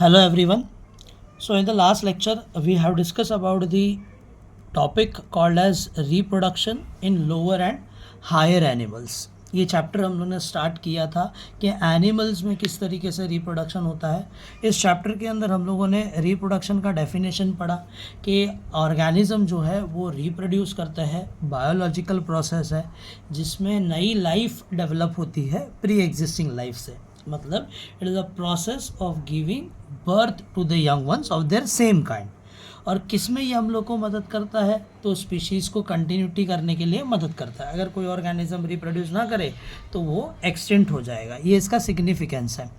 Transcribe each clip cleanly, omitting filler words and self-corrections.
Hello everyone. So in the last lecture we have discussed about the topic called as reproduction in lower and higher animals. ये chapter हम लोगों ने start किया था कि animals में किस तरीके से रिप्रोडक्शन होता है. इस चैप्टर के अंदर हम लोगों ने रिप्रोडक्शन का डेफिनेशन पढ़ा कि ऑर्गेनिज्म जो है वो रिप्रोड्यूस करता है, बायोलॉजिकल प्रोसेस है जिसमें नई लाइफ डेवलप होती है प्री एग्जिस्टिंग लाइफ से. मतलब it is a process of giving birth to the young ones of their same kind. और किस में ये हम लोग को मदद करता है, तो स्पीशीज़ को कंटिन्यूटी करने के लिए मदद करता है. अगर कोई ऑर्गेनिज्म रिप्रोड्यूस ना करे तो वो एक्सटिंक्ट हो जाएगा. ये इसका सिग्निफिकेंस है.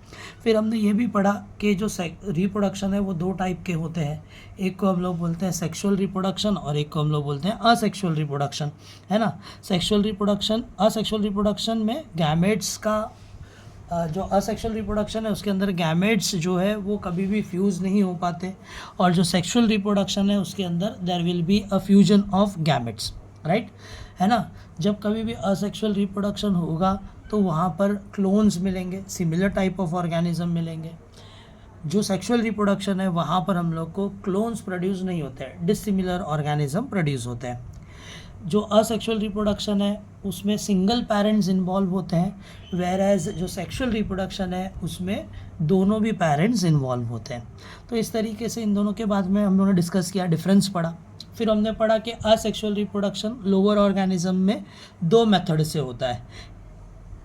फिर हमने ये भी पढ़ा कि जो रिप्रोडक्शन है वो दो टाइप के होते हैं. एक को हम लोग बोलते हैं सेक्सुअल रिप्रोडक्शन और एक को हम लोग बोलते हैं असेक्सुअल रिप्रोडक्शन, है ना. असेक्सुअल रिप्रोडक्शन में गैमेट्स का जो असेक्सुअल रिप्रोडक्शन है उसके अंदर गैमेट्स जो है वो कभी भी फ्यूज़ नहीं हो पाते, और जो सेक्सुअल रिप्रोडक्शन है उसके अंदर there will be a fusion of gametes, right, है ना. जब कभी भी असेक्सुअल रिप्रोडक्शन होगा तो वहाँ पर क्लोन्स मिलेंगे, सिमिलर टाइप ऑफ ऑर्गेनिज्म मिलेंगे. जो सेक्सुअल रिप्रोडक्शन है वहाँ पर हम लोग को क्लोन्स प्रोड्यूस नहीं होते हैं, डिसिमिलर ऑर्गेनिज्म प्रोड्यूस होते हैं. जो असेक्सुअल रिप्रोडक्शन है उसमें सिंगल पेरेंट्स इन्वॉल्व होते हैं, वेयर एज जो सेक्सुअल रिप्रोडक्शन है उसमें दोनों भी पेरेंट्स इन्वॉल्व होते हैं. तो इस तरीके से इन दोनों के बाद में हम लोगों ने डिस्कस किया, डिफरेंस पढ़ा. फिर हमने पढ़ा कि असेक्सुअल रिप्रोडक्शन लोअर ऑर्गेनिज्म में दो मेथड से होता है,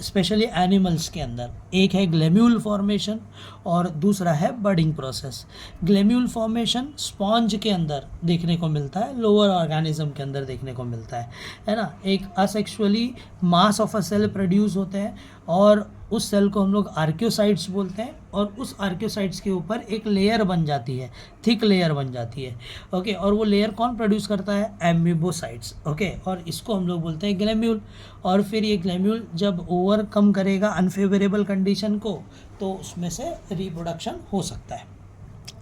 स्पेशली एनिमल्स के अंदर. एक है ग्लेम्यूल फॉर्मेशन और दूसरा है बडिंग प्रोसेस. ग्लेम्यूल फॉर्मेशन स्पॉन्ज के अंदर देखने को मिलता है, लोअर ऑर्गेनिज्म के अंदर देखने को मिलता है ना. एक asexually mass of a cell produce होते हैं और उस सेल को हम लोग आर्क्योसाइट्स बोलते हैं, और उस आर्क्योसाइट्स के ऊपर एक लेयर बन जाती है, थिक लेयर बन जाती है. ओके, और वो लेयर कौन प्रोड्यूस करता है? एम्यूबोसाइट्स. ओके, और इसको हम लोग बोलते हैं ग्लेम्यूल. और फिर ये ग्लेम्यूल जब ओवरकम करेगा अनफेवरेबल कंडीशन को तो उसमें से रिप्रोडक्शन हो सकता है.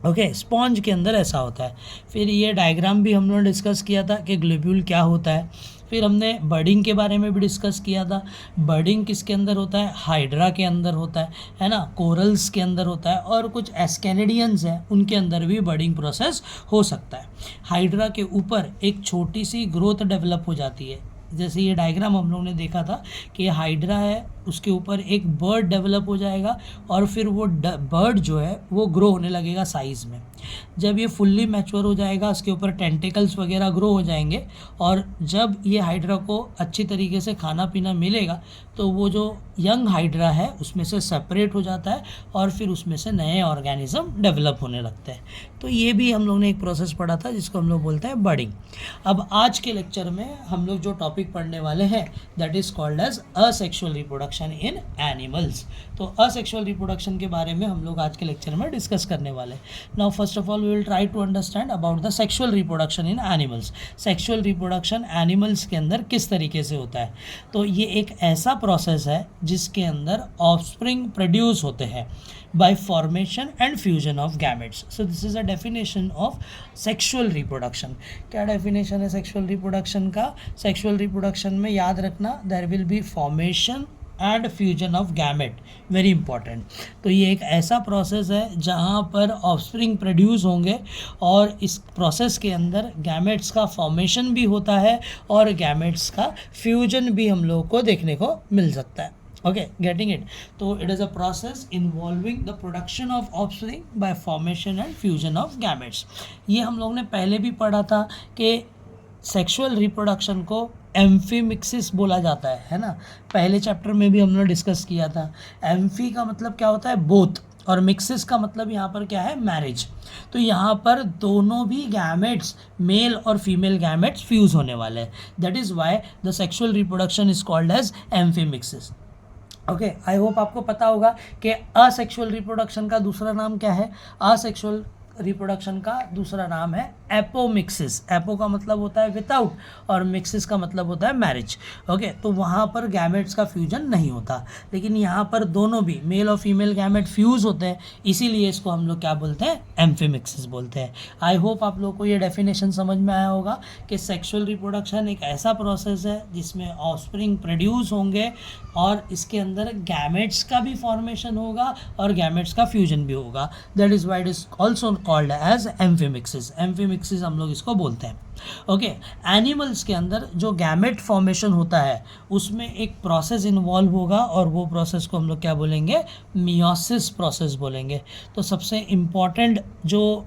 ओके, स्पॉन्ज के अंदर ऐसा होता है. फिर ये डायग्राम भी हम लोगों ने डिस्कस किया था कि ग्लोब्यूल क्या होता है. फिर हमने बर्डिंग के बारे में भी डिस्कस किया था. बर्डिंग किसके अंदर होता है? हाइड्रा के अंदर होता है ना. कोरल्स के अंदर होता है, और कुछ एस्केनिडियंस हैं उनके अंदर भी बर्डिंग प्रोसेस हो सकता है. हाइड्रा के ऊपर एक छोटी सी ग्रोथ डेवलप हो जाती है. जैसे ये डायग्राम हम लोगों ने देखा था कि हाइड्रा है, उसके ऊपर एक बर्ड डेवलप हो जाएगा और फिर वो बर्ड जो है वो ग्रो होने लगेगा साइज़ में. जब ये फुल्ली मैच्योर हो जाएगा उसके ऊपर टेंटिकल्स वगैरह ग्रो हो जाएंगे, और जब ये हाइड्रा को अच्छी तरीके से खाना पीना मिलेगा तो वो जो यंग हाइड्रा है उसमें से सेपरेट हो जाता है और फिर उसमें से नए ऑर्गेनिज्म डेवलप होने लगते हैं. तो ये भी हम लोग ने एक प्रोसेस पढ़ा था जिसको हम लोग बोलते हैं बर्डिंग. अब आज के लेक्चर में हम लोग जो टॉपिक पढ़ने वाले हैं that is called as asexual reproduction in animals. तो असेक्सुअल रिप्रोडक्शन के बारे में हम लोग आज के लेक्चर में डिस्कस करने वाले. Now first of all we will try to understand about the sexual reproduction in animals. Sexual reproduction animals के अंदर किस तरीके से होता है. तो ये एक ऐसा प्रोसेस है जिसके अंदर ऑफस्प्रिंग प्रोड्यूस होते हैं by formation and fusion of gametes. So this is a definition of sexual reproduction. क्या definition है sexual reproduction का? Sexual reproduction में याद रखना there will be formation and fusion of gamete, very important. तो ये एक ऐसा प्रोसेस है जहाँ पर ऑफस्प्रिंग प्रोड्यूस होंगे और इस प्रोसेस के अंदर गैमेट्स का फॉर्मेशन भी होता है और गैमेट्स का फ्यूजन भी हम लोग को देखने को मिल सकता है. Okay, getting it? तो it is a process involving the production of offspring by formation and fusion of gametes. ये हम लोग ने पहले भी पढ़ा था कि सेक्सुअल रिप्रोडक्शन को एम्फीमिक्सिस बोला जाता है ना. पहले चैप्टर में भी हमने डिस्कस किया था. एम्फी का मतलब क्या होता है? बोथ, और मिक्सिस का मतलब यहाँ पर क्या है? मैरिज. तो यहाँ पर दोनों भी गैमेट्स, मेल और फीमेल गैमेट्स फ्यूज़ होने वाले हैं. That is why the sexual reproduction is called as amphimixis. Okay, I hope आपको पता होगा कि असेक्सुअल रिप्रोडक्शन का दूसरा नाम क्या है. असेक्सुअल रिप्रोडक्शन का दूसरा नाम है एपोमिक्सिस। एपो का मतलब होता है विदाउट और मिक्सिस का मतलब होता है मैरिज। ओके, तो वहाँ पर गैमेट्स का फ्यूजन नहीं होता, लेकिन यहाँ पर दोनों भी मेल और फीमेल गैमेट फ्यूज़ होते हैं, इसीलिए इसको हम लोग क्या बोलते हैं, एम्फीमिक्सिस बोलते हैं। आई होप आप लोग को ये डेफिनेशन समझ में आया होगा कि सेक्सुअल रिप्रोडक्शन एक ऐसा प्रोसेस है जिसमें ऑफस्प्रिंग प्रोड्यूस होंगे और इसके अंदर गैमेट्स का भी फॉर्मेशन होगा और गैमेट्स का फ्यूजन भी होगा। That is why it is also called as amphimixis. Amphimixis हम लोग इसको बोलते हैं। ओके, एनिमल्स के अंदर जो गैमेट फॉर्मेशन होता है उसमें एक प्रोसेस इन्वॉल्व होगा और वो प्रोसेस को हम लोग क्या बोलेंगे, मियोसिस प्रोसेस बोलेंगे। तो सबसे इम्पॉर्टेंट जो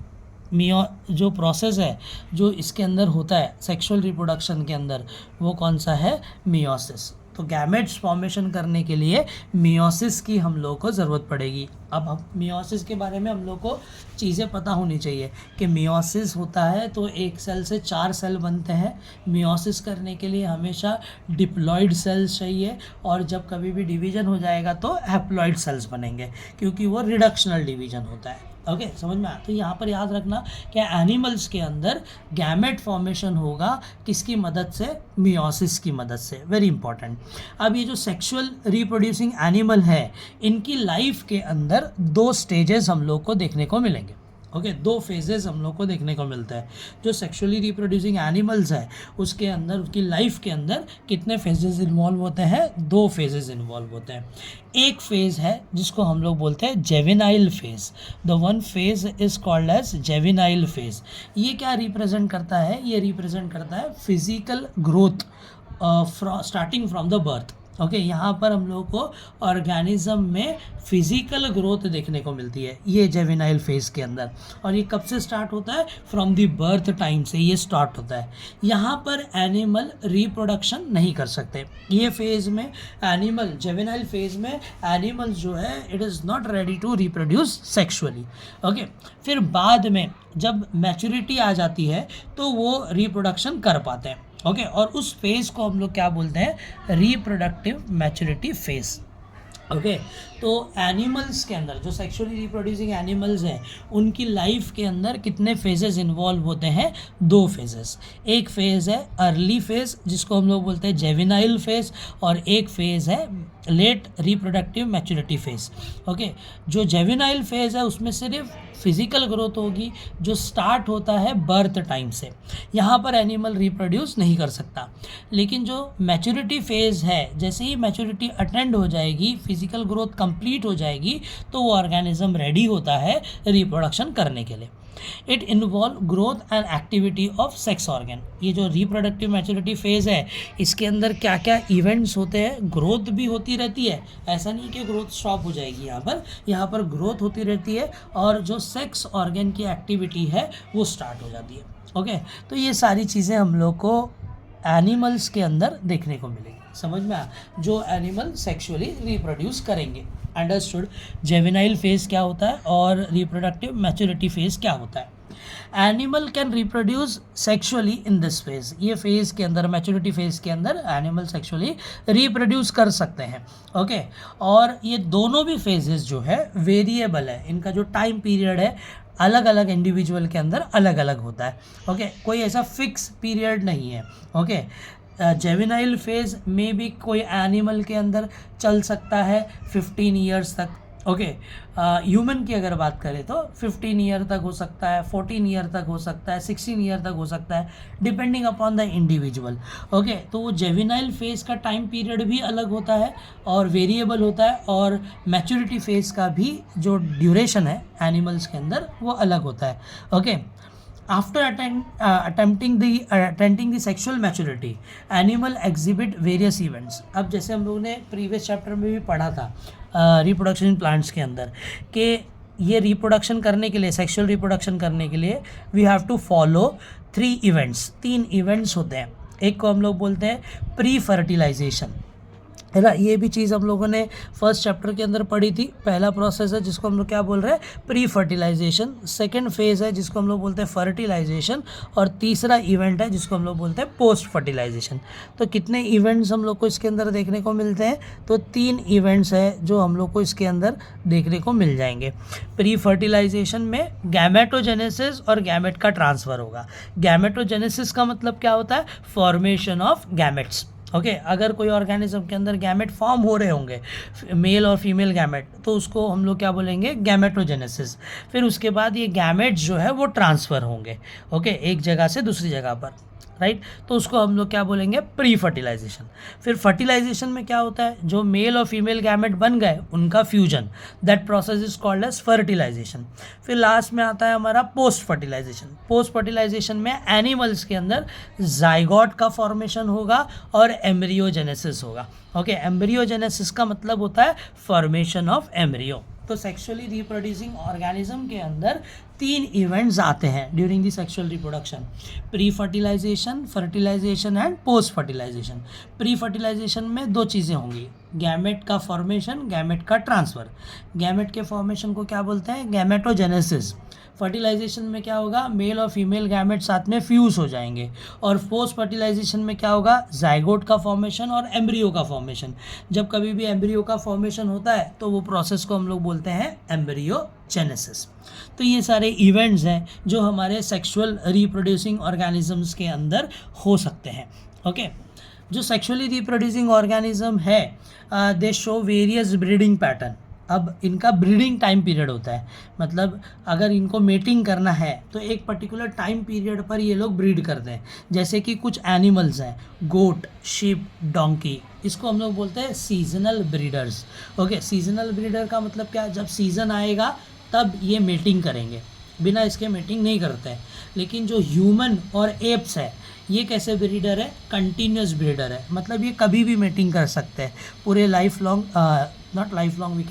प्रोसेस है जो इसके अंदर होता है सेक्सुअल रिप्रोडक्शन के अंदर, वो कौन सा है, मियोसिस। तो गैमेट्स फॉर्मेशन करने के लिए मियोसिस की हम लोग को ज़रूरत पड़ेगी। अब हम मियोसिस के बारे में हम लोग को चीज़ें पता होनी चाहिए कि मियोसिस होता है तो एक सेल से 4 सेल बनते हैं। मियोसिस करने के लिए हमेशा डिप्लॉइड सेल्स चाहिए और जब कभी भी डिवीज़न हो जाएगा तो हैप्लॉइड सेल्स बनेंगे, क्योंकि वो रिडक्शनल डिवीज़न होता है। ओके, समझ में आया। तो यहाँ पर याद रखना कि एनिमल्स के अंदर गैमेट फॉर्मेशन होगा किसकी मदद से, मियोसिस की मदद से। Very important. अब ये जो सेक्सुअल रिप्रोड्यूसिंग एनिमल है, इनकी लाइफ के अंदर 2 स्टेजेस हम लोग को देखने को मिलेंगे। ओके, 2 फेजेस हम लोग को देखने को मिलता है। जो सेक्सुअली रिप्रोड्यूसिंग एनिमल्स है उसके अंदर, उसकी लाइफ के अंदर कितने फेजेस इन्वॉल्व होते हैं, 2 फेजेस इन्वॉल्व होते हैं। एक फेज़ है जिसको हम लोग बोलते हैं juvenile phase. The one phase is called as juvenile phase. ये क्या रिप्रेजेंट करता है, ये रिप्रेजेंट करता है physical growth starting from the birth. Okay, यहाँ पर हम लोग को ऑर्गेनिज्म में फिजिकल ग्रोथ देखने को मिलती है ये जेविनाइल फेज़ के अंदर। और ये कब से स्टार्ट होता है, फ्रॉम द बर्थ टाइम से ये स्टार्ट होता है। यहाँ पर एनिमल रिप्रोडक्शन नहीं कर सकते। ये फेज़ में एनिमल, जेविनाइल फेज़ में एनिमल जो है it is not ready to reproduce sexually. Okay, फिर बाद में जब मैच्योरिटी आ जाती है तो वो रिप्रोडक्शन कर पाते हैं। ओके, और उस फेज़ को हम लोग क्या बोलते हैं, रिप्रोडक्टिव मैच्योरिटी फेज़। ओके, तो एनिमल्स के अंदर जो सेक्सुअली रिप्रोड्यूसिंग एनिमल्स हैं उनकी लाइफ के अंदर कितने फेजेस इन्वॉल्व होते हैं, 2 फेजेस। एक फेज़ है अर्ली फेज़ जिसको हम लोग बोलते हैं जेविनाइल फेज़, और एक फेज़ है late reproductive maturity phase. Okay, जो जेविनाइल फेज़ है उसमें सिर्फ फिजिकल ग्रोथ होगी जो स्टार्ट होता है बर्थ टाइम से। यहाँ पर एनिमल रिप्रोड्यूस नहीं कर सकता। लेकिन जो मैच्योरिटी फेज़ है, जैसे ही मैच्योरिटी अटेंड हो जाएगी, फिजिकल ग्रोथ कंप्लीट हो जाएगी, तो वो ऑर्गेनिज्म रेडी होता है रिप्रोडक्शन करने के लिए। It involve growth and activity of sex organ. ये जो रिप्रोडक्टिव मैच्योरिटी फेज़ है इसके अंदर क्या क्या इवेंट्स होते हैं, ग्रोथ भी होती रहती है। ऐसा नहीं कि ग्रोथ स्टॉप हो जाएगी, यहाँ पर ग्रोथ होती रहती है और जो सेक्स ऑर्गन की एक्टिविटी है वो स्टार्ट हो जाती है। ओके, तो ये सारी चीज़ें हम लोग को एनिमल्स के अंदर देखने को मिलेगी। समझ में आया, जो एनिमल सेक्सुअली रिप्रोड्यूस करेंगे। अंडरस्टूड। जेविनाइल फेज़ क्या होता है और रिप्रोडक्टिव मैच्योरिटी फेज़ क्या होता है। Animal can reproduce sexually in this phase. ये फेज़ के अंदर, मैच्योरिटी फेज़ के अंदर एनिमल सेक्सुअली रिप्रोड्यूस कर सकते हैं। ओके, और ये दोनों भी फेजेस जो है वेरिएबल है। इनका जो टाइम पीरियड है अलग अलग इंडिविजुअल के अंदर अलग अलग होता है। ओके, कोई ऐसा फिक्स पीरियड नहीं है। ओके, जेविनाइल फेज़ में भी कोई एनिमल के अंदर चल सकता है 15 ईयर्स तक। ओके, ह्यूमन की अगर बात करें तो 15 ईयर तक हो सकता है, 14 ईयर तक हो सकता है, 16 ईयर तक हो सकता है, depending upon the individual. Okay, तो वो जेविनाइल फेज़ का टाइम पीरियड भी अलग होता है और वेरिएबल होता है, और मैच्योरिटी फेज़ का भी जो ड्यूरेशन है एनिमल्स के अंदर वो अलग होता है। Okay, after attempting the sexual maturity animal exhibit various events. अब जैसे हम लोगों ने प्रीवियस चैप्टर में भी पढ़ा था रिप्रोडक्शन इन प्लांट्स के अंदर कि ये रिप्रोडक्शन करने के लिए, सेक्सुअल रिप्रोडक्शन करने के लिए we have to follow 3 events. 3 events होते हैं। एक को हम लोग बोलते हैं प्री फर्टिलाइजेशन, है ना। ये भी चीज़ हम लोगों ने फर्स्ट चैप्टर के अंदर पढ़ी थी। पहला प्रोसेस है जिसको हम लोग क्या बोल रहे हैं, प्री फर्टिलाइजेशन। सेकेंड फेज़ है जिसको हम लोग बोलते हैं फर्टिलाइजेशन। और तीसरा इवेंट है जिसको हम लोग बोलते हैं पोस्ट फर्टिलाइजेशन। तो कितने इवेंट्स हम लोग को इसके अंदर देखने को मिलते हैं, तो 3 इवेंट्स है जो हम लोग को इसके अंदर देखने को मिल जाएंगे। प्री फर्टिलाइजेशन में गैमेटोजेनेसिस और गैमेट का ट्रांसफ़र होगा। गैमेटोजेनेसिस का मतलब क्या होता है, फॉर्मेशन ऑफ गैमेट्स। ओके अगर कोई ऑर्गेनिज्म के अंदर गैमेट फॉर्म हो रहे होंगे, मेल और फीमेल गैमेट, तो उसको हम लोग क्या बोलेंगे, गैमेटोजेनेसिस। फिर उसके बाद ये गैमेट्स जो है वो ट्रांसफ़र होंगे, ओके एक जगह से दूसरी जगह पर, राइट। तो उसको हम लोग क्या बोलेंगे, प्री फर्टिलाइजेशन। फिर फर्टिलाइजेशन में क्या होता है, जो मेल और फीमेल गैमेट बन गए उनका fusion, that process is called as fertilisation. फिर लास्ट में आता है हमारा पोस्ट फर्टिलाइजेशन। पोस्ट फर्टिलाइजेशन में एनिमल्स के अंदर जाइगोट का फॉर्मेशन होगा और एम्ब्रियोजेनेसिस होगा। ओके एम्ब्रियोजेनेसिस का मतलब होता है फॉर्मेशन ऑफ एम्ब्रियो। तो सेक्सुअली रिप्रोड्यूसिंग ऑर्गेनिज्म के अंदर 3 इवेंट्स आते हैं during the sexual reproduction, pre fertilisation, fertilisation and post fertilisation. Pre fertilisation में 2 चीज़ें होंगी, गैमेट का फॉर्मेशन, गैमेट का ट्रांसफ़र। गैमेट के फॉर्मेशन को क्या बोलते हैं, गैमेटोजेनेसिस। फर्टिलाइजेशन में क्या होगा, मेल और फीमेल गैमेट साथ में फ्यूज़ हो जाएंगे। और पोस्ट फर्टिलाइजेशन में क्या होगा, जाइगोट का फॉर्मेशन और एम्ब्रियो का फॉर्मेशन। जब कभी भी एम्ब्रियो का फॉर्मेशन होता है तो वो प्रोसेस को हम लोग बोलते हैं एम्ब्रियोजेनेसिस। तो ये सारे इवेंट्स हैं जो हमारे सेक्सुअल रिप्रोड्यूसिंग ऑर्गेनिजम्स के अंदर हो सकते हैं। ओके जो सेक्सुअली रिप्रोड्यूसिंग ऑर्गेनिज्म है, दे शो वेरियस ब्रीडिंग पैटर्न। अब इनका ब्रीडिंग टाइम पीरियड होता है, मतलब अगर इनको मेटिंग करना है तो एक पर्टिकुलर टाइम पीरियड पर ये लोग ब्रीड करते हैं। जैसे कि कुछ एनिमल्स हैं, गोट, शिप, डोंकी, इसको हम लोग बोलते हैं seasonal breeders. Okay seasonal breeder का मतलब क्या है, जब सीज़न आएगा तब ये मेटिंग करेंगे, बिना इसके मेटिंग नहीं करते हैं। लेकिन जो ह्यूमन और एप्स है, ये कैसे ब्रीडर है, कंटिन्यूस ब्रीडर है, मतलब ये कभी भी मेटिंग कर सकते हैं पूरे life long, not life long, we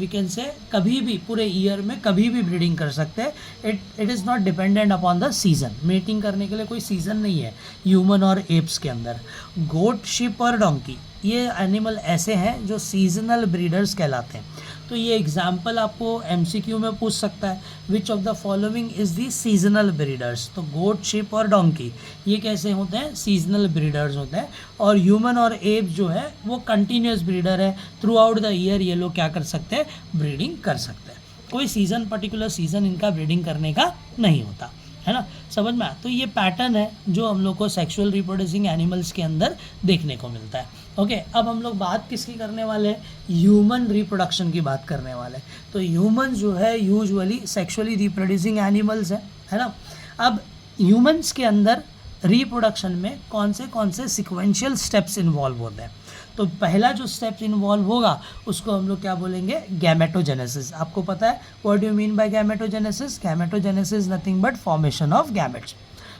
can say कभी भी पूरे ईयर में कभी भी ब्रीडिंग कर सकते हैं। It is not dependent upon the season. Mating करने के लिए कोई सीज़न नहीं है ह्यूमन और एप्स के अंदर। गोट, शिप और डोंकी ये एनिमल ऐसे हैं जो सीजनल ब्रीडर्स कहलाते हैं। तो ये एग्जाम्पल आपको MCQ में पूछ सकता है, which of the following is the seasonal breeders. तो गोट, शिप और डोंकी ये कैसे होते हैं, सीजनल ब्रीडर्स होते हैं। और ह्यूमन और एप जो है वो कंटिन्यूस ब्रीडर है, थ्रू आउट द ईयर ये लोग क्या कर सकते हैं, ब्रीडिंग कर सकते हैं। कोई सीज़न, पर्टिकुलर सीज़न इनका ब्रीडिंग करने का नहीं होता, है ना, समझ में आया। तो ये पैटर्न है जो हम लोग को सेक्सुअल रिप्रोड्यूसिंग एनिमल्स के अंदर देखने को मिलता है। ओके अब हम लोग बात किसकी करने वाले हैं, ह्यूमन रिप्रोडक्शन की बात करने वाले हैं। तो ह्यूमन जो है यूजुअली सेक्सुअली रिप्रोड्यूसिंग एनिमल्स है ना। अब ह्यूमंस के अंदर रिप्रोडक्शन में कौन से सिक्वेंशियल स्टेप्स इन्वॉल्व होते हैं। तो पहला जो स्टेप इन्वॉल्व होगा उसको हम लोग क्या बोलेंगे, गैमेटोजेनेसिस। आपको पता है what do you mean by gametogenesis, gametogenesis nothing but formation of gametes.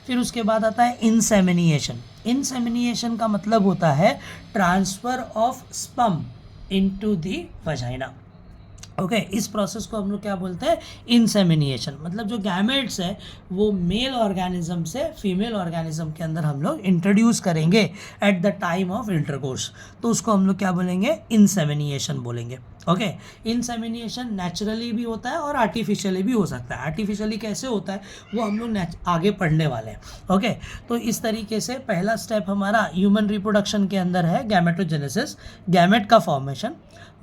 फिर उसके बाद आता है इंसेमिनिएशन। इंसेमिनिएशन का मतलब होता है transfer of sperm into the vagina. Okay इस प्रोसेस को हम लोग क्या बोलते हैं, इंसेमिनिएशन। मतलब जो गैमेट्स है वो मेल ऑर्गेनिज्म से फीमेल ऑर्गेनिज्म के अंदर हम लोग इंट्रोड्यूस करेंगे at the time of intercourse, तो उसको हम लोग क्या बोलेंगे, इंसेमिनिएशन बोलेंगे। ओके इंसेमिनिएशन नेचुरली भी होता है और आर्टिफिशियली भी हो सकता है। आर्टिफिशियली कैसे होता है वो हम लोग आगे पढ़ने वाले हैं। ओके तो इस तरीके से पहला स्टेप हमारा ह्यूमन रिप्रोडक्शन के अंदर है गैमेटोजेनेसिस, गैमेट का फॉर्मेशन।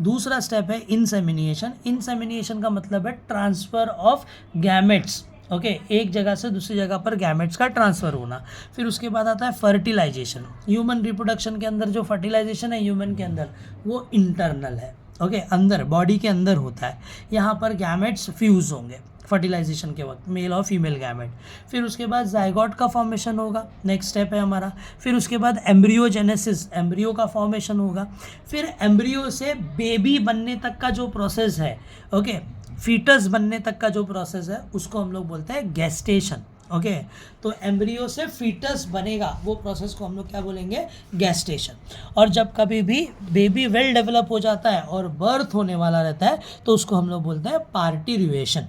दूसरा स्टेप है इंसेमिनिएशन। इंसेमिनिएशन का मतलब है ट्रांसफ़र ऑफ गैमेट्स। ओके एक जगह से दूसरी जगह पर गैमेट्स का ट्रांसफ़र होना। फिर उसके बाद आता है फर्टिलाइजेशन। ह्यूमन रिप्रोडक्शन के अंदर जो फर्टिलाइजेशन है ह्यूमन के अंदर वो इंटरनल है, ओके अंदर बॉडी के अंदर होता है। यहाँ पर गैमेट्स फ्यूज़ होंगे फर्टिलाइजेशन के वक्त, मेल और फीमेल गैमेट। फिर उसके बाद जाइगोट का फॉर्मेशन होगा, नेक्स्ट स्टेप है हमारा। फिर उसके बाद एम्ब्रियोजेनेसिस, एम्ब्रियो का फॉर्मेशन होगा। फिर एम्ब्रियो से बेबी बनने तक का जो प्रोसेस है, ओके फीटस बनने तक का जो प्रोसेस है उसको हम लोग बोलते हैं गेस्टेशन। ओके तो एम्ब्रियो से फीटस बनेगा वो प्रोसेस को हम लोग क्या बोलेंगे, गेस्टेशन। और जब कभी भी बेबी वेल डेवलप हो जाता है और बर्थ होने वाला रहता है तो उसको हम लोग बोलते हैं पार्टिरिएशन।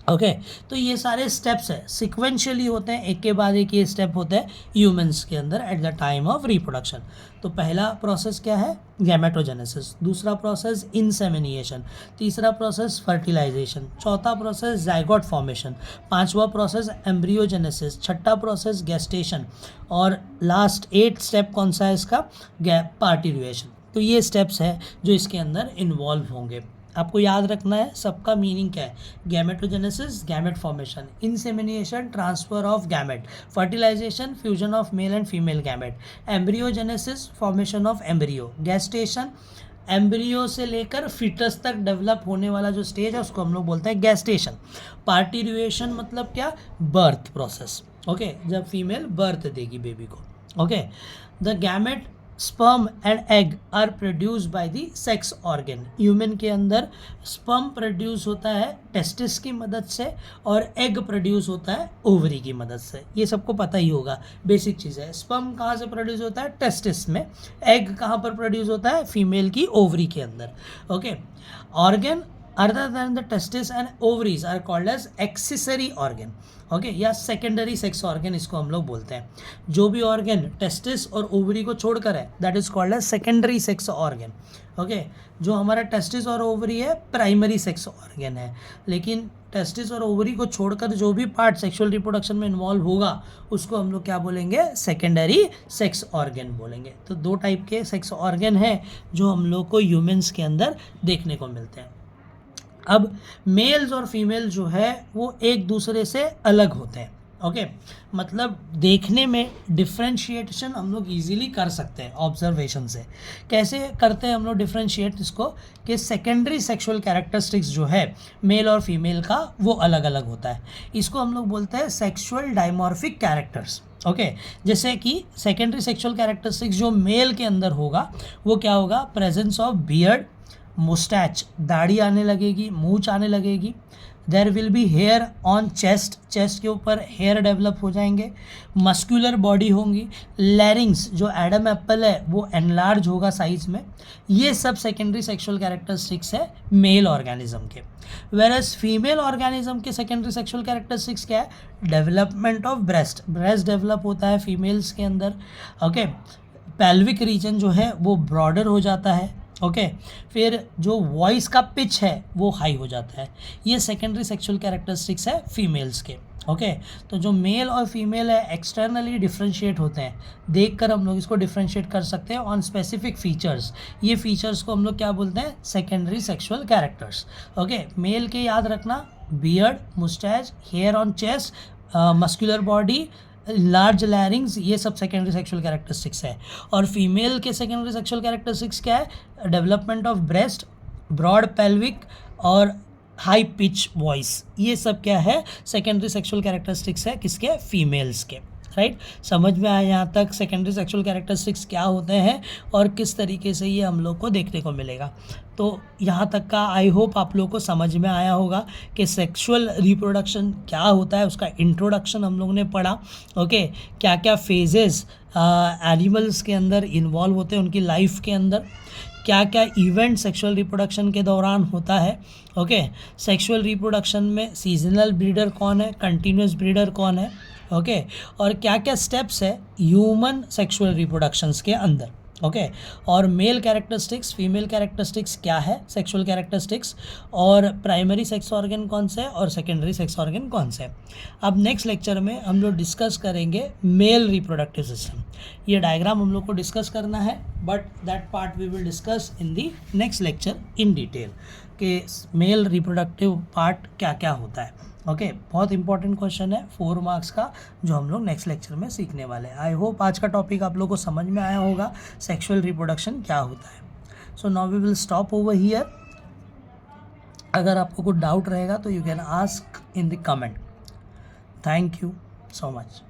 ओके तो ये सारे स्टेप्स है सिक्वेंशियली होते हैं, एक के बाद एक ये स्टेप होते हैं ह्यूमंस के अंदर at the time of reproduction. तो पहला प्रोसेस क्या है, गैमेटोजेनेसिस, दूसरा प्रोसेस इंसेमिनेशन, तीसरा प्रोसेस फर्टिलाइजेशन, चौथा प्रोसेस जाइगोट फॉर्मेशन, पांचवा प्रोसेस एम्ब्रियोजेनेसिस, छठा प्रोसेस गेस्टेशन, और लास्ट 8 स्टेप कौन सा है इसका, पार्टिरुएशन। तो ये स्टेप्स है जो इसके अंदर इन्वॉल्व होंगे। आपको याद रखना है सबका मीनिंग क्या है, gametogenesis gamete formation, insemination transfer of gamete, fertilisation fusion of male and female gamete, embryogenesis formation of embryo, gestation embryo से लेकर फिटस तक डेवलप होने वाला जो स्टेज है उसको हम लोग बोलते हैं गेस्टेशन, पार्टिरुएशन मतलब क्या, बर्थ प्रोसेस, ओके जब फीमेल बर्थ देगी बेबी को, okay the gamete sperm and egg are produce by the sex organ. Human के अंदर स्पर्म प्रोड्यूस होता है टेस्टिस की मदद से और एग प्रोड्यूस होता है ओवरी की मदद से, ये सबको पता ही होगा, बेसिक चीज़ है। स्पर्म कहाँ से प्रोड्यूस होता है, टेस्टिस में, एग कहाँ पर प्रोड्यूस होता है, फीमेल की ओवरी के अंदर, okay organ other than the testis and ovaries are called as accessory organ, okay या सेकेंडरी सेक्स ऑर्गन इसको हम लोग बोलते हैं। जो भी ऑर्गन टेस्टिस और ओवरी को छोड़कर है that is called as secondary sex organ, okay जो हमारा टेस्टिस और ओवरी है प्राइमरी सेक्स ऑर्गन है, लेकिन टेस्टिस और ओवरी को छोड़कर जो भी पार्ट सेक्सुअल रिप्रोडक्शन में इन्वॉल्व होगा उसको हम लोग क्या बोलेंगे, सेकेंडरी सेक्स ऑर्गन बोलेंगे। तो 2 टाइप के सेक्स ऑर्गन हैं जो हम लोग को ह्यूमंस के अंदर देखने को मिलते हैं। अब मेल्स और फीमेल जो है वो एक दूसरे से अलग होते हैं, ओके मतलब देखने में डिफ्रेंशिएशन हम लोग इजीली कर सकते हैं ऑब्जर्वेशन से। कैसे करते हैं हम लोग डिफ्रेंशिएट इसको, कि सेकेंडरी सेक्सुअल कैरेक्टरिस्टिक्स जो है मेल और फीमेल का वो अलग अलग होता है, इसको हम लोग बोलते हैं सेक्सुअल डायमॉर्फिक कैरेक्टर्स, ओके जैसे कि सेकेंडरी सेक्सुअल कैरेक्टरिस्टिक्स जो मेल के अंदर होगा वो क्या होगा, प्रेजेंस ऑफ बियर्ड, मुस्टैच दाढ़ी आने लगेगी, मूंछ आने लगेगी, there will be hair on chest, chest के ऊपर हेयर डेवलप हो जाएंगे, मस्कुलर बॉडी होंगी, लैरिंग्स जो एडम एप्पल है वो एनलार्ज होगा साइज में, ये सब सेकेंडरी सेक्सुअल कैरेक्टरिस्टिक्स है मेल ऑर्गेनिज्म के। वेरस फीमेल ऑर्गेनिज्म के सेकेंडरी सेक्सुअल कैरेक्टरिस्टिक्स क्या है, development of breast, breast develop होता है फीमेल्स के अंदर, ओके पेल्विक रीजन जो है वो ब्रॉडर हो जाता है, ओके फिर जो वॉइस का पिच है वो हाई हो जाता है, ये सेकेंडरी सेक्सुअल कैरेक्टरिस्टिक्स है फीमेल्स के, ओके तो जो मेल और फीमेल है एक्सटर्नली डिफ्रेंशिएट होते हैं, देखकर हम लोग इसको डिफ्रेंशिएट कर सकते हैं ऑन स्पेसिफिक फीचर्स, ये फीचर्स को हम लोग क्या बोलते हैं, secondary sexual characters, okay male के याद रखना beard, moustache, hair on chest, muscular body, large larynx, ये सब सेकेंडरी सेक्सुअल कैरेक्टरिस्टिक्स है। और फीमेल के सेकेंडरी सेक्सुअल कैरेक्टरिस्टिक्स क्या है, development of breast, broad pelvic और हाई पिच वॉइस, ये सब क्या है, सेकेंडरी सेक्सुअल कैरेक्टरिस्टिक्स है किसके, फीमेल्स के, राइट समझ में आया यहाँ तक सेकेंडरी सेक्सुअल कैरेक्टरिस्टिक्स क्या होते हैं और किस तरीके से ये हम लोग को देखने को मिलेगा। तो यहाँ तक का आई होप आप लोग को समझ में आया होगा कि सेक्सुअल रिप्रोडक्शन क्या होता है, उसका इंट्रोडक्शन हम लोग ने पढ़ा, ओके क्या क्या फेजेस एनिमल्स के अंदर इन्वॉल्व होते हैं उनकी लाइफ के अंदर, क्या क्या इवेंट सेक्सुअल रिप्रोडक्शन के दौरान होता है, ओके सेक्सुअल रिप्रोडक्शन में सीजनल ब्रीडर कौन है, कंटिन्यूस ब्रीडर कौन है, ओके और क्या क्या स्टेप्स है ह्यूमन सेक्सुअल रिप्रोडक्शंस के अंदर, ओके और मेल कैरेक्टरिस्टिक्स, फीमेल कैरेक्टरिस्टिक्स क्या है सेक्सुअल कैरेक्टरिस्टिक्स, और प्राइमरी सेक्स ऑर्गन कौन से है और सेकेंडरी सेक्स ऑर्गन कौन से है। अब नेक्स्ट लेक्चर में हम लोग डिस्कस करेंगे मेल रिप्रोडक्टिव सिस्टम, ये डायग्राम हम लोग को डिस्कस करना है but that part we will discuss in the next lecture in detail कि मेल रिप्रोडक्टिव पार्ट क्या क्या होता है, ओके बहुत इंपॉर्टेंट क्वेश्चन है 4 मार्क्स का जो हम लोग नेक्स्ट लेक्चर में सीखने वाले हैं। आई होप आज का टॉपिक आप लोग को समझ में आया होगा सेक्सुअल रिप्रोडक्शन क्या होता है। So now we will stop over here, अगर आपको कुछ डाउट रहेगा तो you can ask in the comment. Thank you so much.